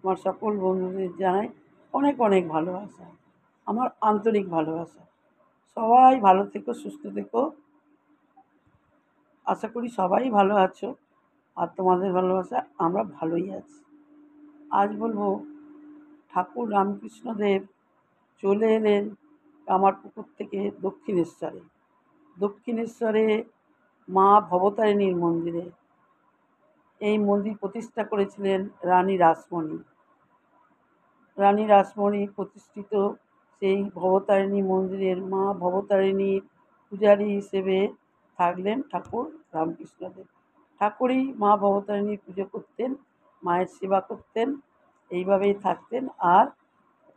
আমার সকল বন্ধুদের জানাই অনেক অনেক ভালোবাসা, আমার আন্তরিক ভালোবাসা। সবাই ভালো থেকো, সুস্থ থেকো। আশা করি সবাই ভালো আছো, আর তোমাদের ভালোবাসা আমরা ভালোই আছি। আজ বলবো, ঠাকুর রামকৃষ্ণদেব চলে এলেন কামারপুকুর থেকে দক্ষিণেশ্বরে। দক্ষিণেশ্বরে মা ভবতারিণীর মন্দিরে। এই মন্দির প্রতিষ্ঠা করেছিলেন রানী রাসমণি। রানী রাসমণি প্রতিষ্ঠিত সেই ভবতারিণী মন্দিরের মা ভবতারিণীর পূজারী হিসেবে থাকলেন ঠাকুর রামকৃষ্ণদেব। ঠাকুরই মা ভবতারিণীর পুজো করতেন, মায়ের সেবা করতেন, এইভাবেই থাকতেন। আর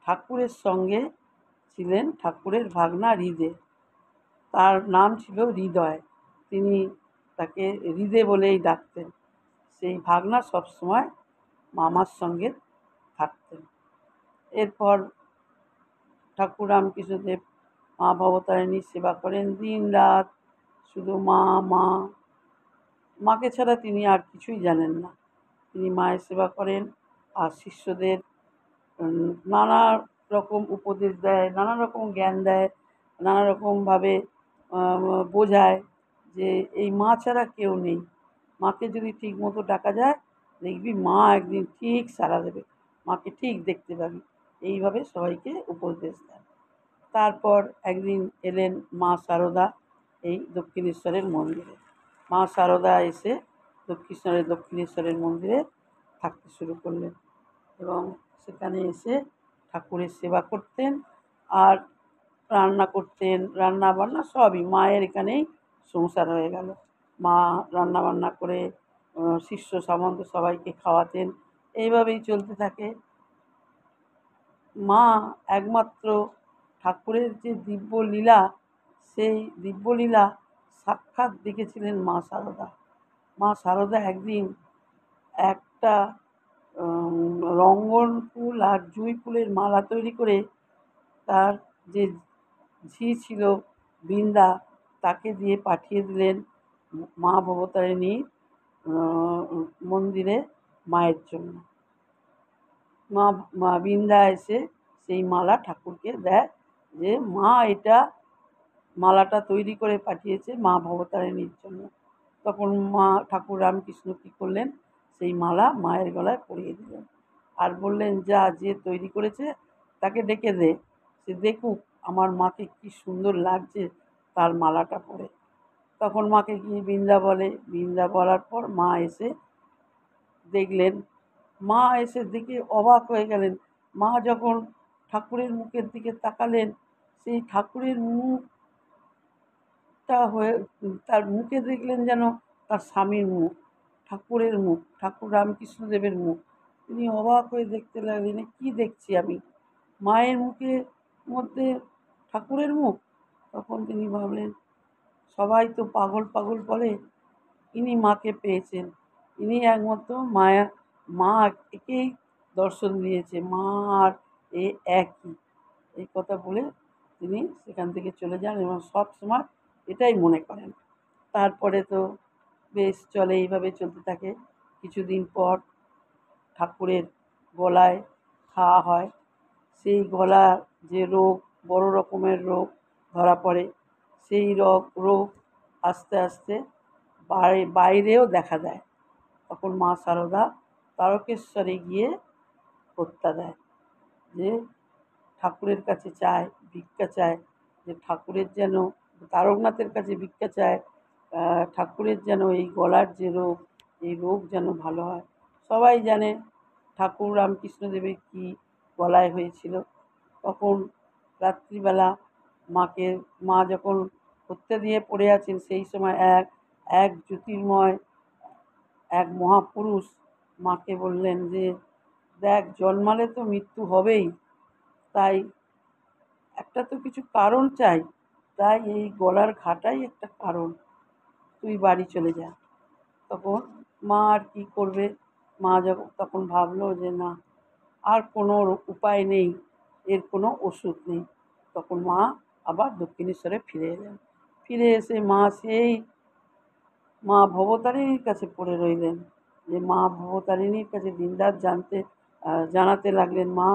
ঠাকুরের সঙ্গে ছিলেন ঠাকুরের ভাগনা হৃদে। তার নাম ছিল হৃদয়, তিনি তাকে হৃদে বলেই ডাকতেন। সেই ভাগনা সবসময় মামার সঙ্গে থাকতেন। এরপর ঠাকুর রামকৃষ্ণদেব মা ভবতারিণীর সেবা করেন দিন রাত, শুধু মা মা। মাকে ছাড়া তিনি আর কিছুই জানেন না। তিনি মায়ের সেবা করেন আর শিষ্যদের নানা রকম উপদেশ দেয়, নানা রকম জ্ঞান দেয়, নানা রকমভাবে বোঝায় যে এই মা ছাড়া কেউ নেই। মাকে যদি ঠিক মতো ডাকা যায়, দেখবি মা একদিন ঠিক সাড়া দেবে, মাকে ঠিক দেখতে পাবি। এইভাবে সবাইকে উপদেশ দেন। তারপর একদিন এলেন মা শারদা এই দক্ষিণেশ্বরের মন্দিরে। মা শারদা এসে দক্ষিণেশ্বরের মন্দিরে থাকতে শুরু করলেন এবং সেখানে এসে ঠাকুরের সেবা করতেন আর রান্না করতেন। রান্না বান্না সবই মায়ের এখানেই সংসার হয়ে গেল। মা রান্না বান্না করে শিষ্য সামন্ত সবাইকে খাওয়াতেন। এইভাবেই চলতে থাকে। মা একমাত্র ঠাকুরের যে দিব্যলীলা, সেই দিব্যলীলা সাক্ষাৎ দেখেছিলেন মা শারদা। মা শারদা একদিন একটা রঙ্গন ফুল আর জুঁই ফুলের মালা তৈরি করে তার যে ঝি ছিল বৃন্দা, তাকে দিয়ে পাঠিয়ে দিলেন মা ভবতারিণীর মন্দিরে মায়ের জন্য। মা বৃন্দা এসে সেই মালা ঠাকুরকে দেয় যে মা এটা মালাটা তৈরি করে পাঠিয়েছে মা ভবতারিণীর জন্য। তখন ঠাকুর রামকৃষ্ণ কী করলেন, সেই মালা মায়ের গলায় পরিয়ে দিলেন আর বললেন, যা যে তৈরি করেছে তাকে ডেকে দে, সে দেখুক আমার মাকে কি সুন্দর লাগছে তার মালাটা পরে। তখন মাকে গিয়ে বৃন্দা বলে, বৃন্দা বলার পর মা এসে দেখলেন। মা এসে দেখে অবাক হয়ে গেলেন। মা যখন ঠাকুরের মুখের দিকে তাকালেন, সেই ঠাকুরের মুখটা হয়ে তার মুখে দেখলেন যেন তার স্বামীর মুখ, ঠাকুরের মুখ, ঠাকুর রামকৃষ্ণদেবের মুখ। তিনি অবাক হয়ে দেখতে লাগলেন, কী দেখছি আমি, মায়ের মুখের মধ্যে ঠাকুরের মুখ। তখন তিনি ভাবলেন, সবাই তো পাগল পাগল বলে, ইনি মাকে পেয়েছেন, ইনি একমাত্র মা একেই দর্শন দিয়েছে, মা আর এ একই। এই কথা বলে তিনি সেখান থেকে চলে যান এবং সব সময় এটাই মনে করেন। তারপরে তো বেশ চলে, এইভাবে চলতে থাকে। কিছুদিন পর ঠাকুরের গলায় খাওয়া হয়। সেই গলার যে রোগ, বড় রকমের রোগ ধরা পড়ে, সেই রোগ আস্তে আস্তে বাইরেও দেখা দেয়। তখন মা শারদা তারকেশ্বরে গিয়ে হত্যা দেয়, যে ঠাকুরের কাছে চায়, ভিক্ষা চায়, যে ঠাকুরের যেন, তারকনাথের কাছে ভিক্ষা চায়, ঠাকুরের যেন এই গলার যে রোগ, এই রোগ যেন ভালো হয়। সবাই জানে ঠাকুর রামকৃষ্ণদেবের কী গলায় হয়েছিল। তখন রাত্রিবেলা মা যখন হত্যা দিয়ে পড়ে আছেন, সেই সময় এক জ্যোতির্ময়, এক মহাপুরুষ মাকে বললেন যে, দেখ, জন্মালে তো মৃত্যু হবেই, তাই একটা তো কিছু কারণ চাই, তাই এই গলার ঘাটাই একটা কারণ, তুই বাড়ি চলে যা। তখন মা আর কী করবে, মা তখন ভাবলো যে না, আর কোনো উপায় নেই, এর কোনো ওষুধ নেই। তখন মা আবার দক্ষিণেশ্বরে ফিরে এলেন। ফিরে এসে মা ভবতারিণীর কাছে পড়ে রইলেন, যে মা ভবতারিণীর কাছে দিনরাত জানতে জানাতে লাগলেন, মা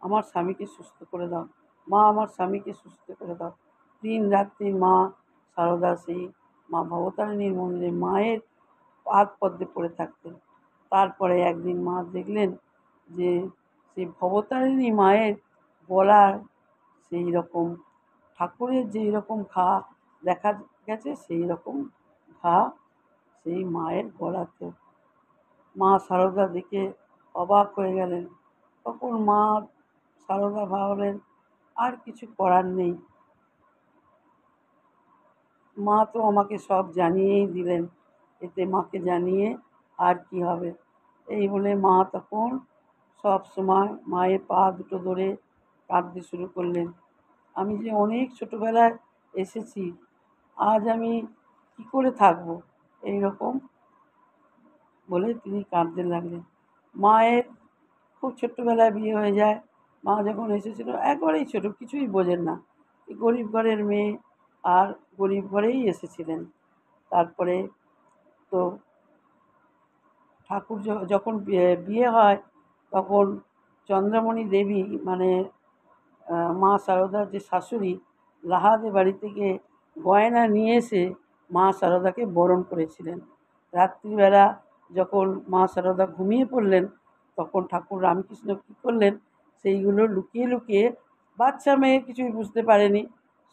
আমার স্বামীকে সুস্থ করে দাও, মা আমার স্বামীকে সুস্থ করে দাও। দিন রাত্রি মা সারদা সেই মা ভবতারিণীর মন্দিরে মায়ের পাদ পদ্মে পড়ে থাকতেন। তারপরে একদিন মা দেখলেন যে সেই ভবতারিণী মায়ের গলার সেই রকম ঠাকুরের যেই রকম ঘা দেখা গেছে সেই রকম ঘা সেই মায়ের গলাতে। মা সারদা দেখে অবাক হয়ে গেলেন। তখন মা সারদা ভাবলেন আর কিছু করার নেই, মা তো আমাকে সব জানিয়েই দিলেন, এতে মাকে জানিয়ে আর কি হবে। এই বলে মা তখন সব সময় মায়ের পা দুটো ধরে কাঁদতে শুরু করলেন। আমি যে অনেক ছোটোবেলায় এসেছি, আজ আমি কী করে থাকবো, এই রকম বলে তিনি কাঁদতে লাগলেন। মায়ের খুব ছোট্টবেলায় বিয়ে হয়ে যায়। মা যখন এসেছিল একবারেই ছোটো, কিছুই বোঝেন না, গরিব ঘরের মেয়ে, আর গরিব ঘরেই এসেছিলেন। তারপরে তো ঠাকুর যখন বিয়ে হয় তখন চন্দ্রমণি দেবী মানে মা সারদার যে শাশুড়ি লাহাদের বাড়ি থেকে গয়না নিয়ে এসে মা সারদাকে বরণ করেছিলেন। রাত্রিবেলা যখন মা সারদা ঘুমিয়ে পড়লেন তখন ঠাকুর রামকৃষ্ণ কী করলেন, সেইগুলো লুকিয়ে লুকিয়ে, বাচ্চা মেয়ে কিছুই বুঝতে পারেনি,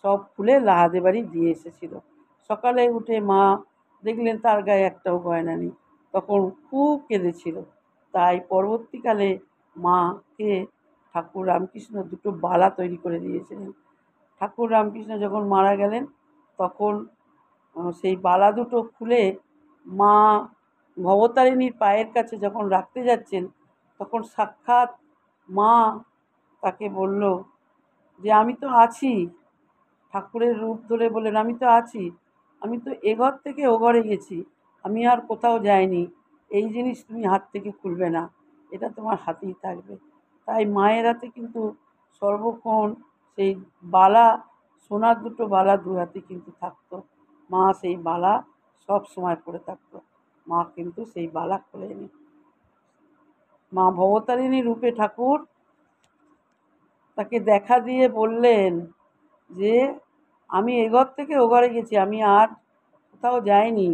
সব খুলে লাহাদের বাড়ি দিয়ে এসেছিল। সকালে উঠে মা দেখলেন তার গায়ে একটাও গয়না নেই, তখন খুব কেঁদেছিল। তাই পরবর্তীকালে মাকে ঠাকুর রামকৃষ্ণ দুটো বালা তৈরি করে দিয়েছিলেন। ঠাকুর রামকৃষ্ণ যখন মারা গেলেন তখন সেই বালা দুটো খুলে মা ভবতারিণীর পায়ের কাছে যখন রাখতে যাচ্ছেন তখন সাক্ষাৎ মা তাকে বলল যে আমি তো আছি। ঠাকুরের রূপ ধরে বললেন, আমি তো আছি, আমি তো এ ঘর থেকে ও ঘরে গেছি, আমি আর কোথাও যাইনি, এই জিনিস তুমি হাত থেকে খুলবে না, এটা তোমার হাতেই থাকবে। তাই মায়ের হাতে কিন্তু সর্বক্ষণ সেই বালা, সোনার দুটো বালা দু হাতে কিন্তু থাকতো। মা সেই বালা সব সময় পরে থাকতো, মা কিন্তু সেই বালা খোলেনি। মা ভবতারিণী রূপে ঠাকুর তাকে দেখা দিয়ে বললেন যে আমি এ ঘর থেকে ও ঘরে গেছি, আমি আর কোথাও যাইনি,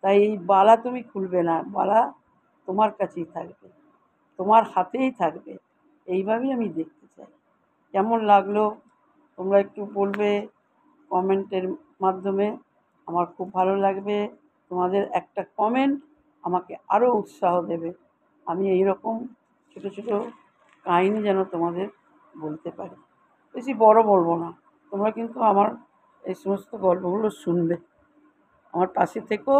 তাই এই বালা তুমি খুলবে না, বালা তোমার কাছেই থাকবে, তোমার হাতেই থাকবে, এইভাবেই আমি দেখতে চাই। কেমন লাগলো তোমরা একটু বলবে কমেন্টের মাধ্যমে, আমার খুব ভালো লাগবে। তোমাদের একটা কমেন্ট আমাকে আরও উৎসাহ দেবে, আমি এই রকম ছোটো ছোটো কাহিনি যেন তোমাদের বলতে পারি। বেশি বড় বলবো না, তোমরা কিন্তু আমার এই সমস্ত গল্পগুলো শুনবে, আমার পাশে থেকো,